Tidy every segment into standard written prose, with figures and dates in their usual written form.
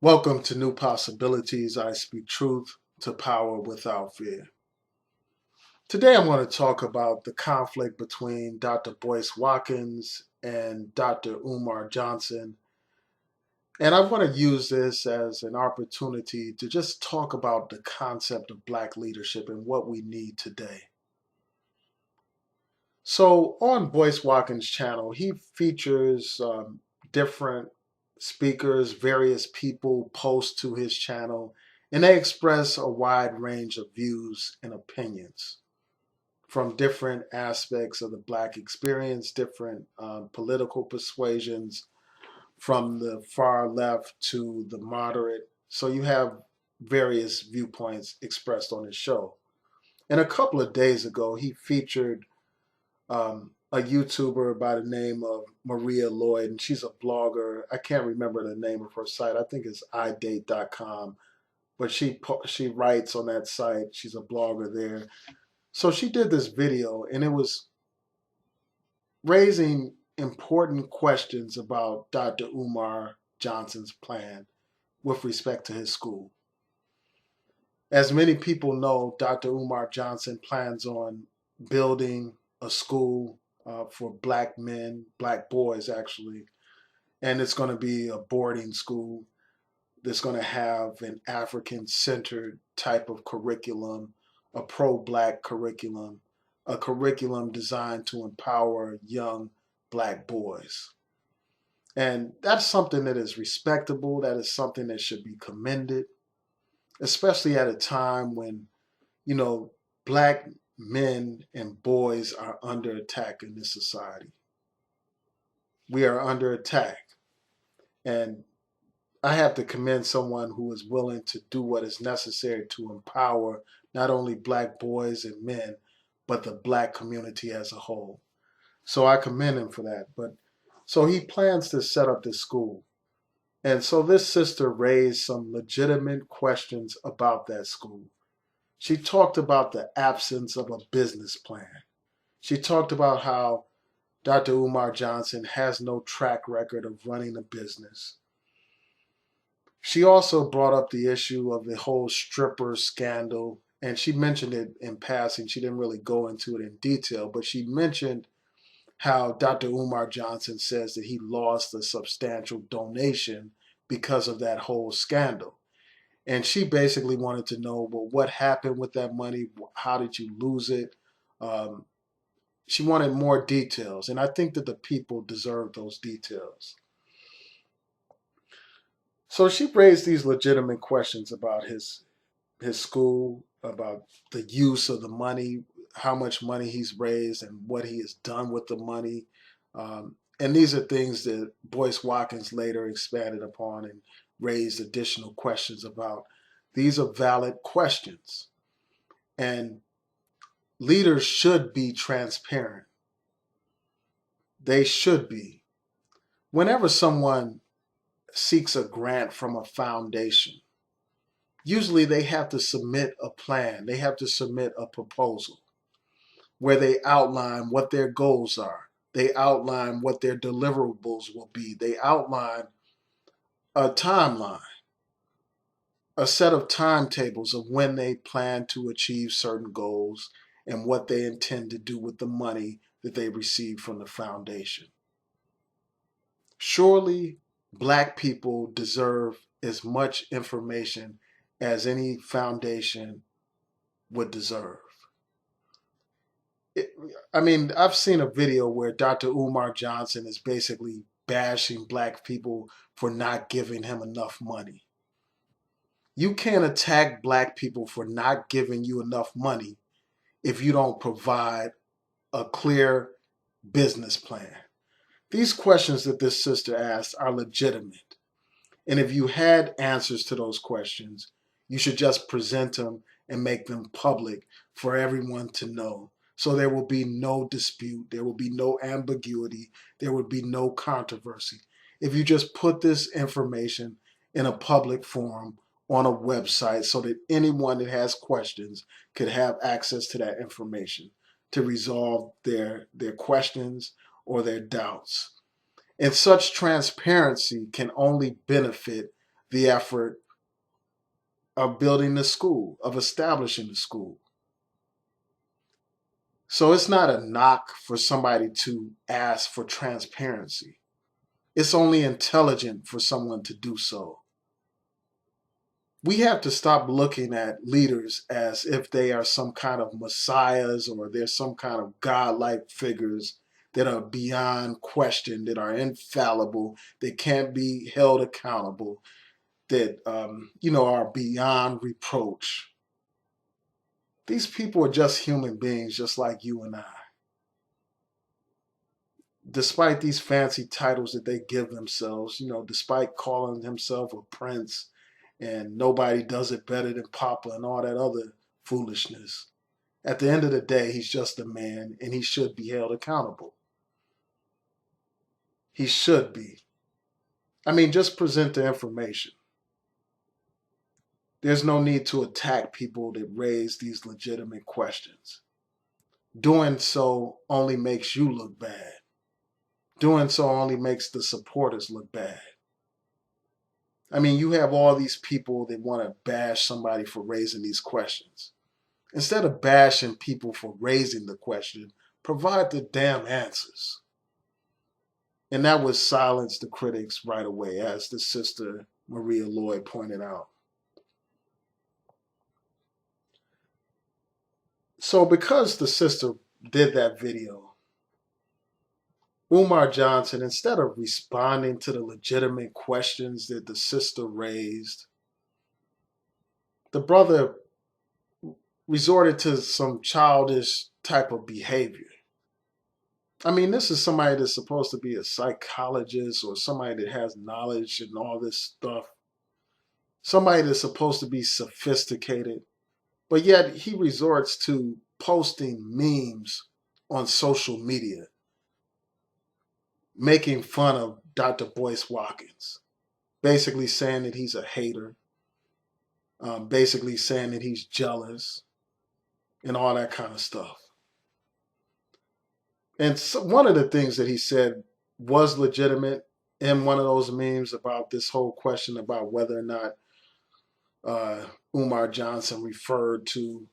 Welcome to New Possibilities. I speak truth to power without fear. Today I'm going to talk about the conflict between Dr. Boyce Watkins and Dr. Umar Johnson. And I want to use this as an opportunity to just talk about the concept of Black leadership and what we need today. So on Boyce Watkins' channel, he features different speakers, various people post to his channel, and they express a wide range of views and opinions from different aspects of the Black experience, different political persuasions, from the far left to the moderate. So you have various viewpoints expressed on his show. And a couple of days ago, he featured a YouTuber by the name of Maria Lloyd, and she's a blogger. I can't remember the name of her site. I think it's idate.com, but she writes on that site. She's a blogger there. So she did this video, and it was raising important questions about Dr. Umar Johnson's plan with respect to his school. As many people know, Dr. Umar Johnson plans on building a school for Black men, Black boys actually, and it's going to be a boarding school that's going to have an African-centered type of curriculum, a pro-Black curriculum, a curriculum designed to empower young Black boys. And that's something that is respectable, that is something that should be commended, especially at a time when, you know, Black men and boys are under attack in this society. We are under attack. And I have to commend someone who is willing to do what is necessary to empower not only Black boys and men, but the Black community as a whole. So I commend him for that. But so he plans to set up this school. And so this sister raised some legitimate questions about that school. She talked about the absence of a business plan. She talked about how Dr. Umar Johnson has no track record of running a business. She also brought up the issue of the whole stripper scandal, and she mentioned it in passing. She didn't really go into it in detail, but she mentioned how Dr. Umar Johnson says that he lost a substantial donation because of that whole scandal. And she basically wanted to know, well, what happened with that money? How did you lose it? Um, she wanted more details, and I think that the people deserve those details. So she raised these legitimate questions about his school, about the use of the money, how much money he's raised, and what he has done with the money. And these are things that Boyce Watkins later expanded upon and raised additional questions about. These are valid questions, and leaders should be transparent. They should be. Whenever someone seeks a grant from a foundation, usually they have to submit a plan, they have to submit a proposal where they outline what their goals are. They outline what their deliverables will be. They outline a timeline, a set of timetables of when they plan to achieve certain goals and what they intend to do with the money that they receive from the foundation. Surely, Black people deserve as much information as any foundation would deserve. It, I mean, I've seen a video where Dr. Umar Johnson is basically bashing Black people for not giving him enough money. You can't attack Black people for not giving you enough money if you don't provide a clear business plan. These questions that this sister asked are legitimate. And if you had answers to those questions, you should just present them and make them public for everyone to know. So there will be no dispute, there will be no ambiguity, there will be no controversy. If you just put this information in a public forum on a website so that anyone that has questions could have access to that information to resolve their questions or their doubts. And such transparency can only benefit the effort of building the school, of establishing the school. So it's not a knock for somebody to ask for transparency. It's only intelligent for someone to do so. We have to stop looking at leaders as if they are some kind of messiahs or they're some kind of godlike figures that are beyond question, that are infallible, that can't be held accountable, that are beyond reproach. These people are just human beings, just like you and I. Despite these fancy titles that they give themselves, despite calling himself a prince and nobody does it better than Papa and all that other foolishness, at the end of the day, he's just a man and he should be held accountable. He should be. I mean, just present the information. There's no need to attack people that raise these legitimate questions. Doing so only makes you look bad. Doing so only makes the supporters look bad. I mean, you have all these people that want to bash somebody for raising these questions. Instead of bashing people for raising the question, provide the damn answers. And that would silence the critics right away, as the sister Maria Lloyd pointed out. So because the sister did that video, Umar Johnson, instead of responding to the legitimate questions that the sister raised, the brother resorted to some childish type of behavior. I mean, this is somebody that's supposed to be a psychologist or somebody that has knowledge and all this stuff. Somebody that's supposed to be sophisticated. But yet he resorts to posting memes on social media, making fun of Dr. Boyce Watkins, basically saying that he's a hater, basically saying that he's jealous, and all that kind of stuff. And so one of the things that he said was legitimate in one of those memes about this whole question about whether or not Umar Johnson referred to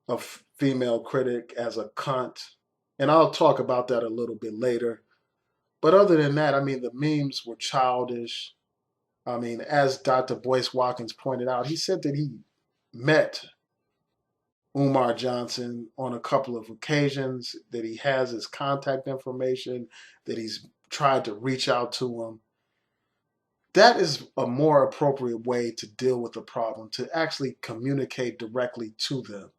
a female critic as a cunt. And I'll talk about that a little bit later. But other than that, I mean, the memes were childish. I mean, as Dr. Boyce Watkins pointed out, he said that he met Umar Johnson on a couple of occasions, that he has his contact information, that he's tried to reach out to him. That is a more appropriate way to deal with the problem, to actually communicate directly to them.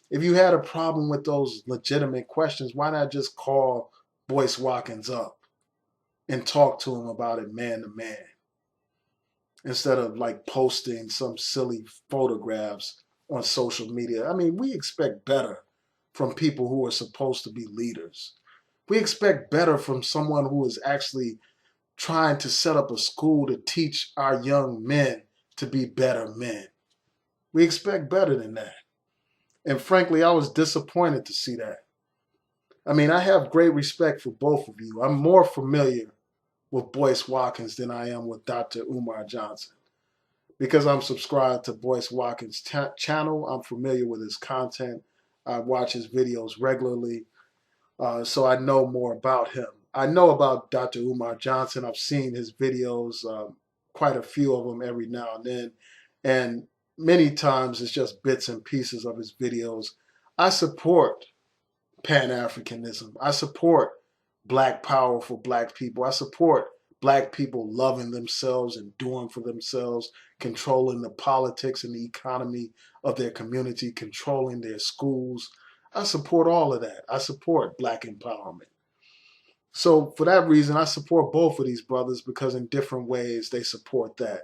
If you had a problem with those legitimate questions, why not just call Boyce Watkins up and talk to him about it man to man, instead of like posting some silly photographs on social media? I mean, we expect better from people who are supposed to be leaders. We expect better from someone who is actually trying to set up a school to teach our young men to be better men. We expect better than that. And frankly, I was disappointed to see that. I mean, I have great respect for both of you. I'm more familiar with Boyce Watkins than I am with Dr. Umar Johnson, because I'm subscribed to Boyce Watkins' channel. I'm familiar with his content. I watch his videos regularly, so I know more about him. I know about Dr. Umar Johnson. I've seen his videos, quite a few of them every now and then, and many times it's just bits and pieces of his videos. I support Pan-Africanism. I support Black power for Black people. I support Black people loving themselves and doing for themselves, controlling the politics and the economy of their community, controlling their schools. I support all of that. I support Black empowerment. So for that reason, I support both of these brothers, because in different ways they support that.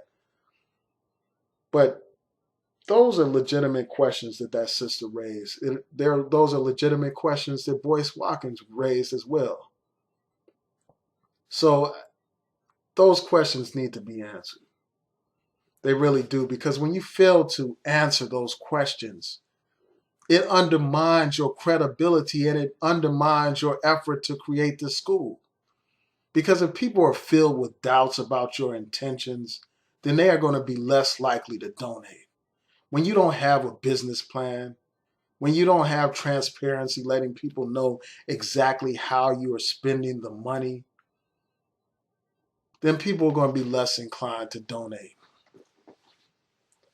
But those are legitimate questions that sister raised. Those are legitimate questions that Boyce Watkins raised as well. So those questions need to be answered. They really do, because when you fail to answer those questions, it undermines your credibility and it undermines your effort to create the school. Because if people are filled with doubts about your intentions, then they are going to be less likely to donate. When you don't have a business plan, when you don't have transparency, letting people know exactly how you are spending the money, then people are going to be less inclined to donate.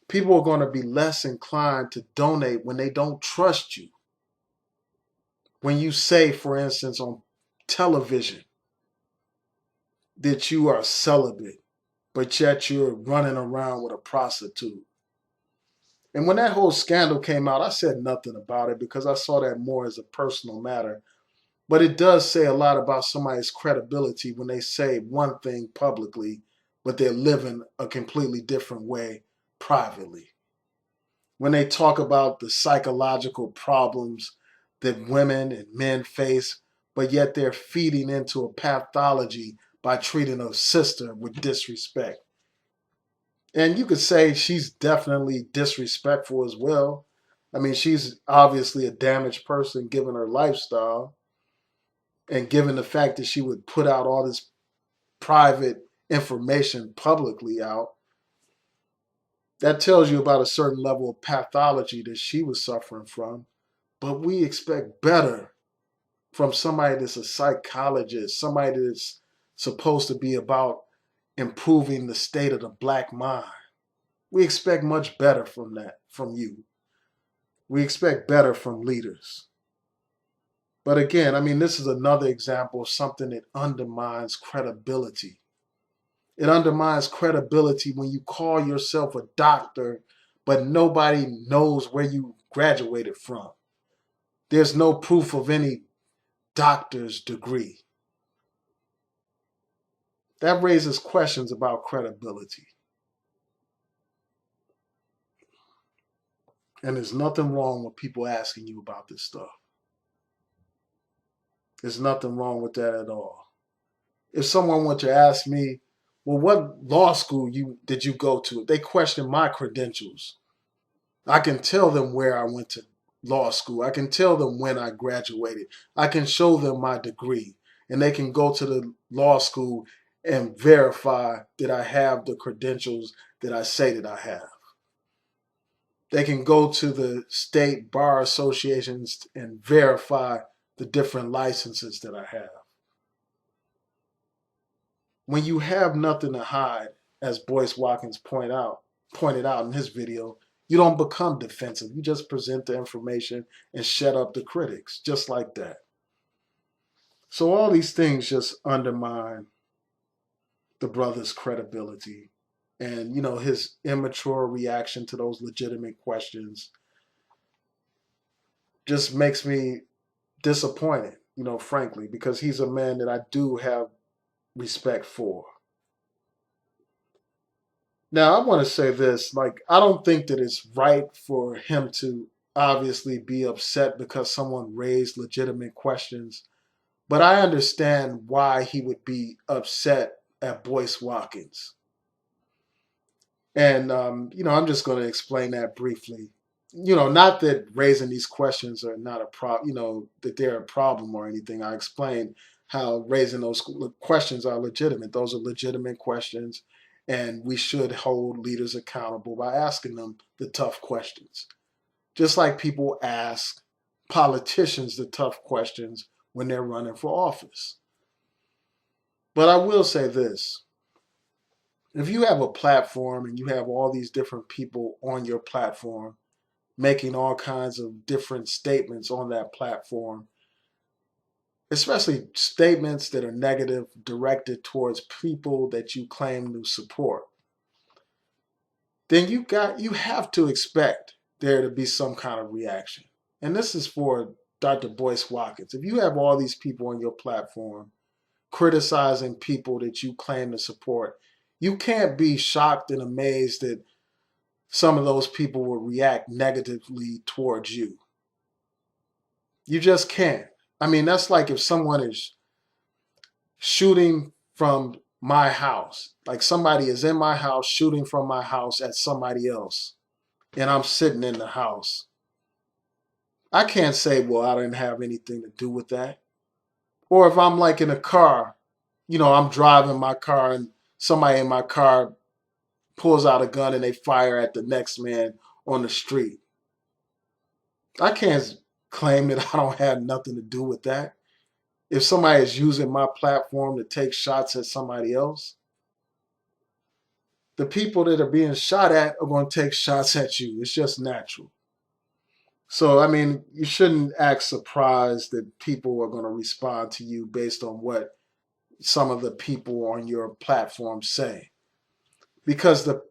People are going to be less inclined to donate when they don't trust you. When you say, for instance, on television that you are celibate, but yet you're running around with a prostitute. And when that whole scandal came out, I said nothing about it because I saw that more as a personal matter. But it does say a lot about somebody's credibility when they say one thing publicly, but they're living a completely different way privately. When they talk about the psychological problems that women and men face, but yet they're feeding into a pathology by treating a sister with disrespect. And you could say she's definitely disrespectful as well. I mean, she's obviously a damaged person given her lifestyle and given the fact that she would put out all this private information publicly out. That tells you about a certain level of pathology that she was suffering from. But we expect better from somebody that's a psychologist, somebody that's supposed to be about improving the state of the black mind. We expect much better from that, from you. We expect better from leaders. But again, I mean, this is another example of something that undermines credibility. It undermines credibility when you call yourself a doctor, but nobody knows where you graduated from. There's no proof of any doctor's degree. That raises questions about credibility. And there's nothing wrong with people asking you about this stuff. There's nothing wrong with that at all. If someone were to ask me, well, what law school did you go to? If they question my credentials, I can tell them where I went to law school. I can tell them when I graduated. I can show them my degree. And they can go to the law school and verify that I have the credentials that I say that I have. They can go to the state bar associations and verify the different licenses that I have. When you have nothing to hide, as Boyce Watkins pointed out in his video, you don't become defensive. You just present the information and shut up the critics, just like that. So all these things just undermine the brother's credibility and, his immature reaction to those legitimate questions just makes me disappointed, frankly, because he's a man that I do have respect for. Now, I want to say this, I don't think that it's right for him to obviously be upset because someone raised legitimate questions, but I understand why he would be upset at Boyce Watkins. And, I'm just going to explain that briefly. Not that raising these questions are not a problem, that they're a problem or anything. I explained how raising those questions are legitimate. Those are legitimate questions, and we should hold leaders accountable by asking them the tough questions. Just like people ask politicians the tough questions when they're running for office. But I will say this. If you have a platform and you have all these different people on your platform making all kinds of different statements on that platform, especially statements that are negative directed towards people that you claim to support, then you have to expect there to be some kind of reaction. And this is for Dr. Boyce Watkins. If you have all these people on your platform criticizing people that you claim to support, you can't be shocked and amazed that some of those people will react negatively towards you. You just can't. I mean, that's like if someone is shooting from my house, like somebody is in my house shooting from my house at somebody else, and I'm sitting in the house. I can't say, well, I didn't have anything to do with that. Or if I'm in a car, I'm driving my car and somebody in my car pulls out a gun and they fire at the next man on the street. I can't claim that I don't have nothing to do with that. If somebody is using my platform to take shots at somebody else, the people that are being shot at are going to take shots at you. It's just natural. So, I mean, you shouldn't act surprised that people are going to respond to you based on what some of the people on your platform say. Because the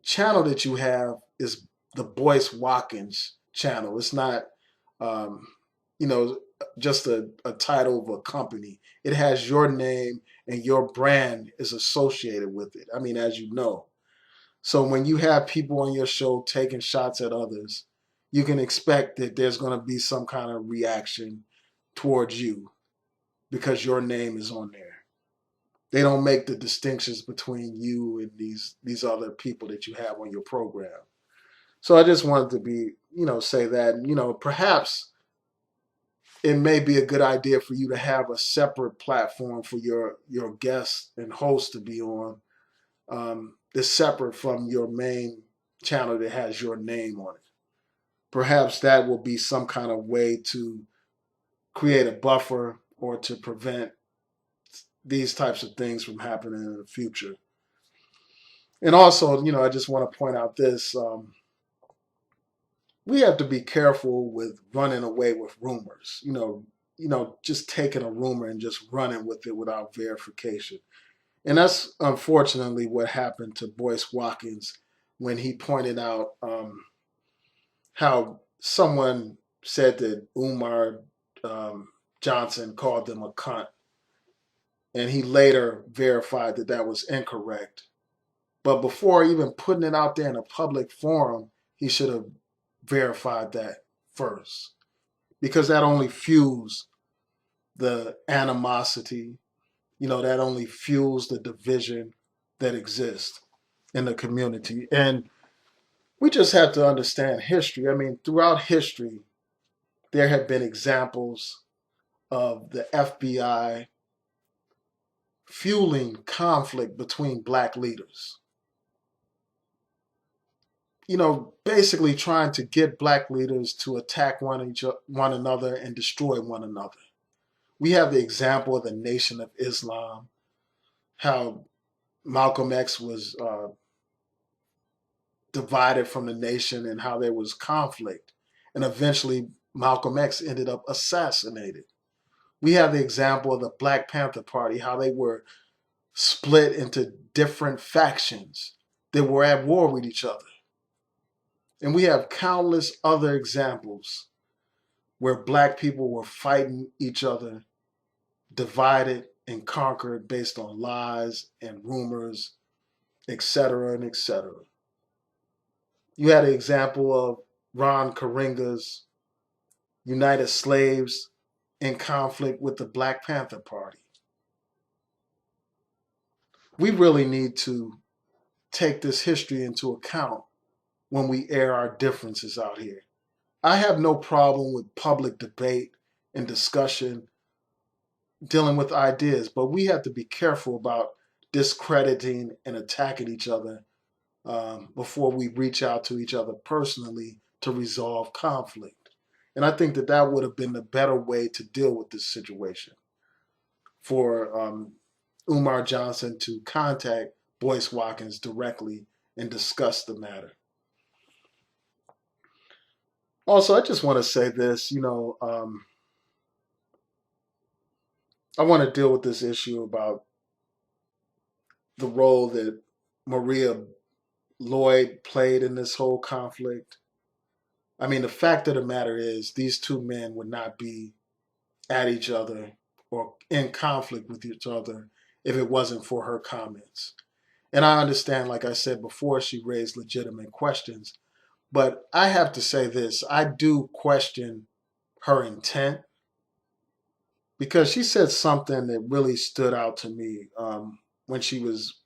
channel that you have is the Boyce Watkins channel. It's not, um, you know, just a title of a company. It has your name and your brand is associated with it. I mean, as you know. So when you have people on your show taking shots at others, you can expect that there's going to be some kind of reaction towards you because your name is on there. They don't make the distinctions between you and these other people that you have on your program. So I just wanted to say that, perhaps it may be a good idea for you to have a separate platform for your guests and hosts to be on, that's separate from your main channel that has your name on it. Perhaps that will be some kind of way to create a buffer or to prevent these types of things from happening in the future. And also, I just want to point out this. We have to be careful with running away with rumors. Just taking a rumor and just running with it without verification. And that's unfortunately what happened to Boyce Watkins when he pointed out how someone said that Umar Johnson called them a cunt. And he later verified that that was incorrect. But before even putting it out there in a public forum, he should have verified that first. Because that only fuels the animosity, that only fuels the division that exists in the community. And we just have to understand history. I mean, throughout history, there have been examples of the FBI fueling conflict between black leaders. Basically trying to get black leaders to attack one another and destroy one another. We have the example of the Nation of Islam, how Malcolm X was divided from the nation and how there was conflict. And eventually Malcolm X ended up assassinated. We have the example of the Black Panther Party, how they were split into different factions that were at war with each other. And we have countless other examples where black people were fighting each other, divided and conquered based on lies and rumors, etc., and etc. You had an example of Ron Karenga's United Slaves in conflict with the Black Panther Party. We really need to take this history into account when we air our differences out here. I have no problem with public debate and discussion dealing with ideas, but we have to be careful about discrediting and attacking each other before we reach out to each other personally to resolve conflict. And I think that that would have been the better way to deal with this situation for Umar Johnson to contact Boyce Watkins directly and discuss the matter. Also, I just want to say this, I want to deal with this issue about the role that Maria Lloyd played in this whole conflict. I mean, the fact of the matter is, these two men would not be at each other or in conflict with each other if it wasn't for her comments. And I understand, like I said before, she raised legitimate questions. But I have to say this, I do question her intent because she said something that really stood out to me when she was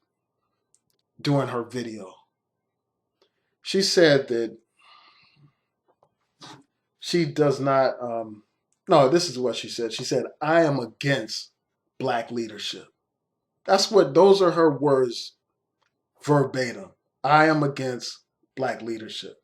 doing her video. She said that she does not, no, this is what she said. She said, I am against black leadership. Those are her words verbatim. I am against black leadership.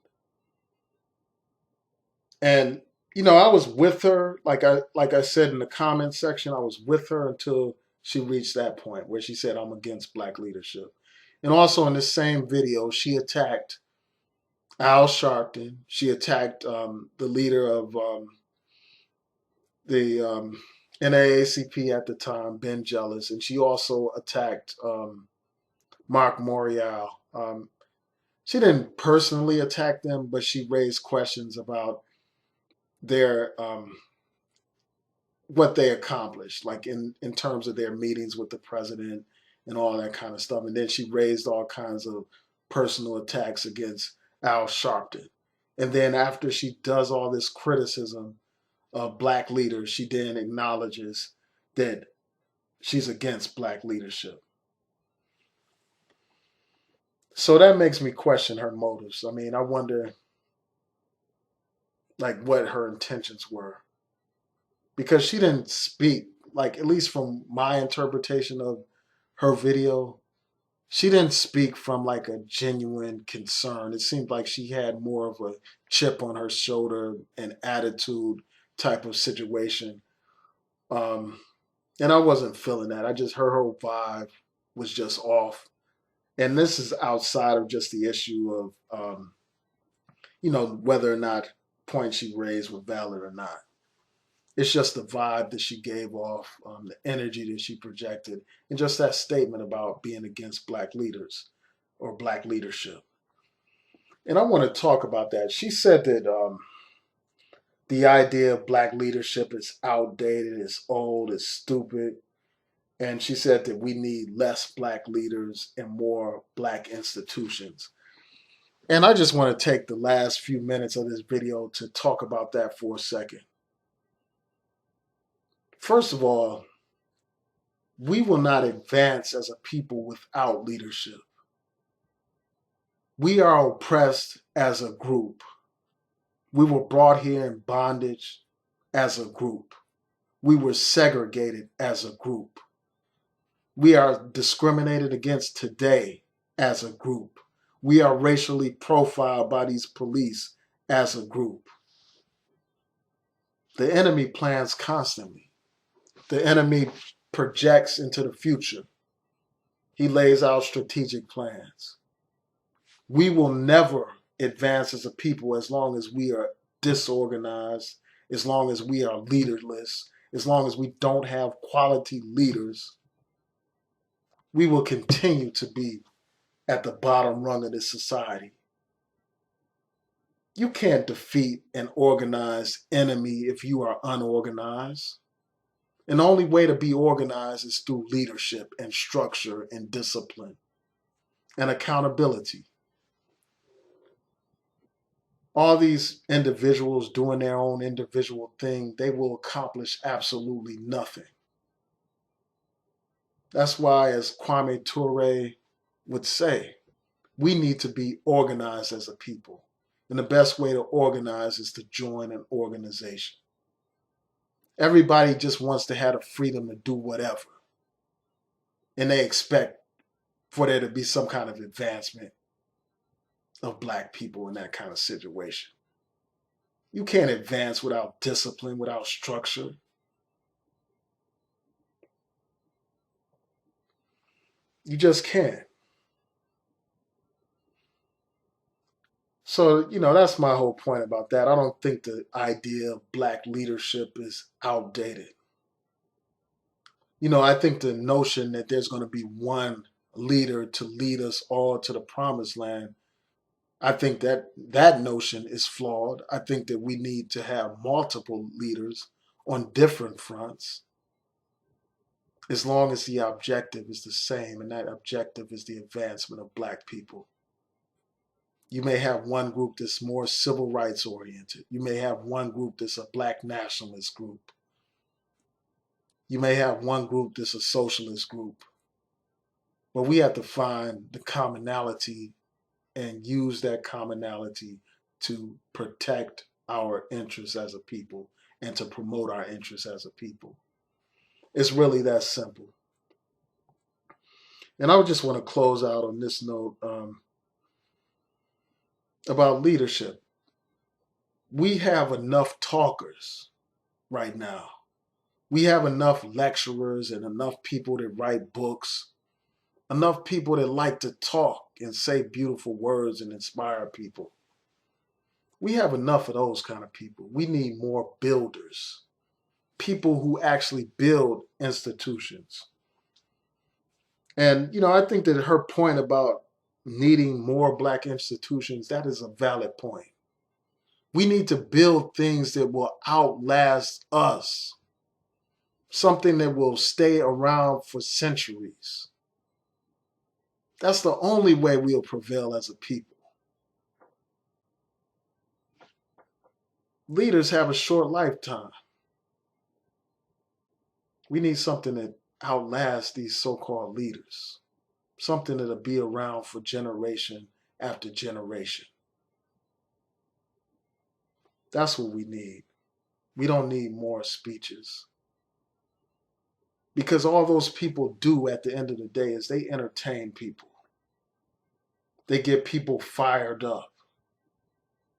And I was with her, like I said in the comment section, I was with her until she reached that point where she said I'm against black leadership. And also in the same video, she attacked Al Sharpton. She attacked the leader of the NAACP at the time, Ben Jealous, and she also attacked Mark Morial. She didn't personally attack them, but she raised questions about their what they accomplished, like in terms of their meetings with the president and all that kind of stuff. And then she raised all kinds of personal attacks against Al Sharpton. And then after she does all this criticism of black leaders, she then acknowledges that she's against black leadership. So that makes me question her motives. I mean, I wonder like what her intentions were, because she didn't speak, like at least from my interpretation of her video, she didn't speak from like a genuine concern. It seemed like she had more of a chip on her shoulder and attitude type of situation. Um, and I wasn't feeling that. I just her whole vibe was just off. And this is outside of just the issue of whether or not points she raised were valid or not. It's just the vibe that she gave off, the energy that she projected, and just that statement about being against black leaders or black leadership. And I want to talk about that. She said that the idea of black leadership is outdated, it's old, it's stupid. And she said that we need less black leaders and more black institutions. And I just want to take the last few minutes of this video to talk about that for a second. First of all, we will not advance as a people without leadership. We are oppressed as a group. We were brought here in bondage as a group. We were segregated as a group. We are discriminated against today as a group. We are racially profiled by these police as a group. The enemy plans constantly. The enemy projects into the future. He lays out strategic plans. We will never advance as a people as long as we are disorganized, as long as we are leaderless, as long as we don't have quality leaders. We will continue to be at the bottom rung of this society. You can't defeat an organized enemy if you are unorganized. And the only way to be organized is through leadership and structure and discipline and accountability. All these individuals doing their own individual thing, they will accomplish absolutely nothing. That's why, as Kwame Ture would say, we need to be organized as a people. And the best way to organize is to join an organization. Everybody just wants to have the freedom to do whatever. And they expect for there to be some kind of advancement of black people in that kind of situation. You can't advance without discipline, without structure. You just can't. So, that's my whole point about that. I don't think the idea of black leadership is outdated. I think the notion that there's going to be one leader to lead us all to the promised land, I think that notion is flawed. I think that we need to have multiple leaders on different fronts, as long as the objective is the same, and that objective is the advancement of black people. You may have one group that's more civil rights oriented. You may have one group that's a black nationalist group. You may have one group that's a socialist group. But we have to find the commonality and use that commonality to protect our interests as a people and to promote our interests as a people. It's really that simple. And I would just want to close out on this note. about leadership. We have enough talkers right now. We have enough lecturers and enough people that write books, enough people that like to talk and say beautiful words and inspire people. We have enough of those kind of people. We need more builders, people who actually build institutions. And, I think that her point about needing more Black institutions, that is a valid point. We need to build things that will outlast us, something that will stay around for centuries. That's the only way we'll prevail as a people. Leaders have a short lifetime. We need something that outlasts these so-called leaders, something that'll be around for generation after generation. That's what we need. We don't need more speeches. Because all those people do at the end of the day is they entertain people. They get people fired up.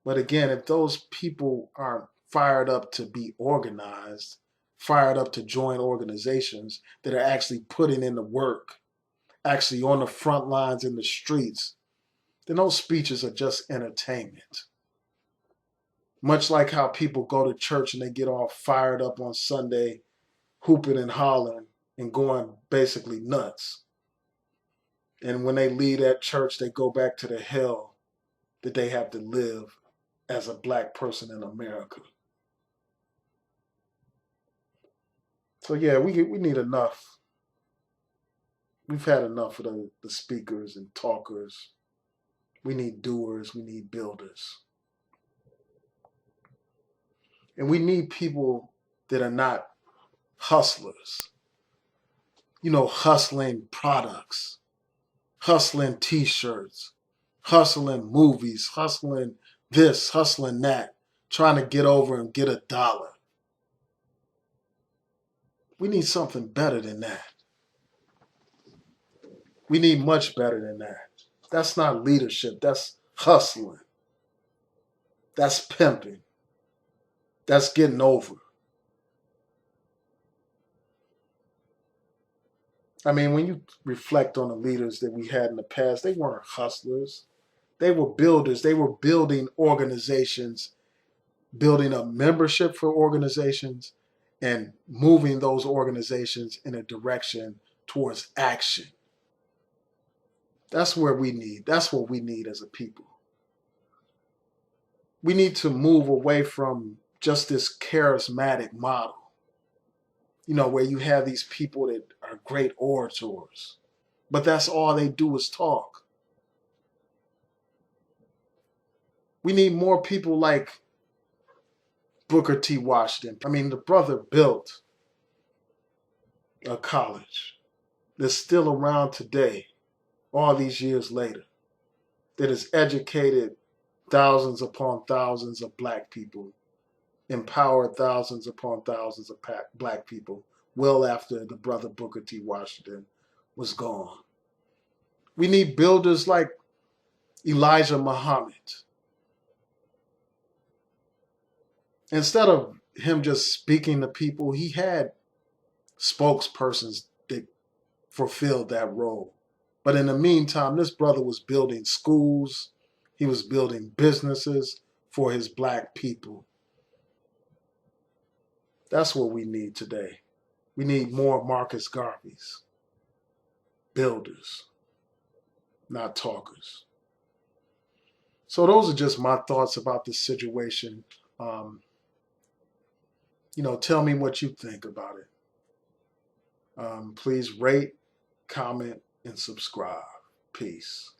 But again, if those people aren't fired up to be organized, fired up to join organizations that are actually putting in the work, actually on the front lines in the streets, then those speeches are just entertainment. Much like how people go to church and they get all fired up on Sunday, hooping and hollering and going basically nuts. And when they leave that church, they go back to the hell that they have to live as a Black person in America. So yeah, we need enough. We've had enough of the speakers and talkers. We need doers. We need builders. And we need people that are not hustlers. Hustling products, hustling t-shirts, hustling movies, hustling this, hustling that, trying to get over and get $1. We need something better than that. We need much better than that. That's not leadership. That's hustling. That's pimping. That's getting over. I mean, when you reflect on the leaders that we had in the past, they weren't hustlers. They were builders. They were building organizations, building a membership for organizations, and moving those organizations in a direction towards action. That's what we need as a people. We need to move away from just this charismatic model, where you have these people that are great orators, but that's all they do is talk. We need more people like Booker T. Washington. I mean, the brother built a college that's still around today, all these years later, that has educated thousands upon thousands of Black people, empowered thousands upon thousands of Black people, well after the brother Booker T. Washington was gone. We need builders like Elijah Muhammad. Instead of him just speaking to people, he had spokespersons that fulfilled that role. But in the meantime, this brother was building schools, he was building businesses for his Black people. That's what we need today. We need more Marcus Garveys, builders, not talkers. So those are just my thoughts about this situation. Tell me what you think about it. Please rate, comment, and subscribe. Peace.